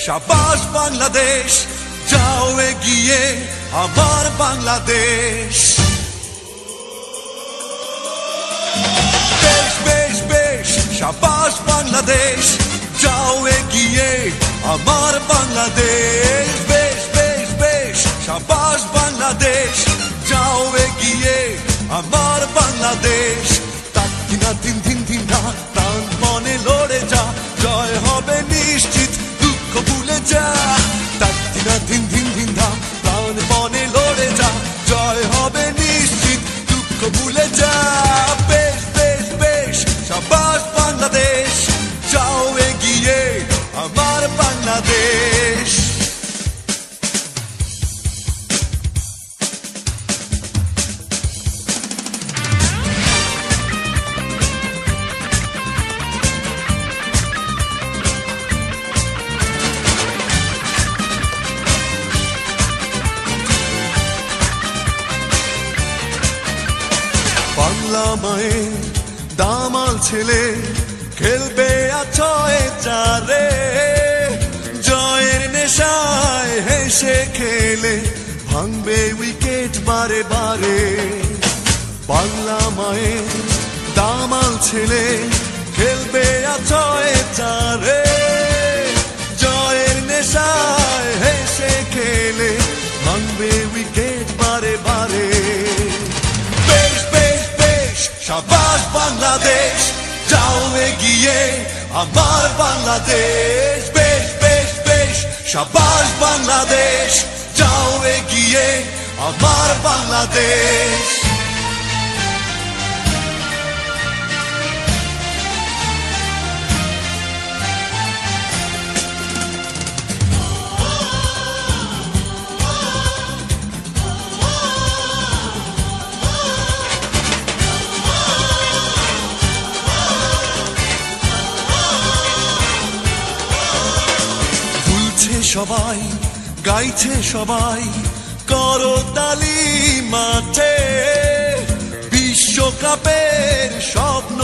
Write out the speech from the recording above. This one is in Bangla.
শাবাশ বাংলাদেশ, যাও এগিয়ে আমার বাংলাদেশ। বেশ বেশ বেশ শাবাশ বাংলাদেশ, যাও এগিয়ে আমার বাংলাদেশ। বেশ বেশ বেশ শাবাশ বাংলাদেশ, যাও এগিয়ে আমার বাংলাদেশ। তাকিনা দিন দিন দিন রাত প্রাণ মনে লড়ে যা, জয় হবে নিশ্চিত, দুঃখ ভুলে যা। তাকিনা দিন দিন দিন রাত প্রাণ মনে লড়ে যা, জয় হবে নিশ্চিত, দুঃখ ভুলে যা। বেশ বেশ বেশ শাবাশ বাংলাদেশ, যাও এগিয়ে আমার বাংলাদেশ। বাংলা মায়ের দামাল ছেলে খেলবে আছয়ে চারে, জয়ের নেশায় হেসে খেলে ভাঙবে উইকেট বারে বারে। বাংলা মায়ের দামাল ছেলে খেলবে আছয়ে চারে, জয়ের নেশায় হেসে খেলে ভাঙবে উইকেট বারে বারে। শাবাশ বাংলাদেশ, যাও এগিয়ে আমার বাংলাদেশ। বেশ বেশ বেশ শাবাশ বাংলাদেশ, যাও এগিয়ে আমার বাংলাদেশ। সবাই গাইছে, সবাই করতালি মাঠে, বিশ্বকাপের স্বপ্ন।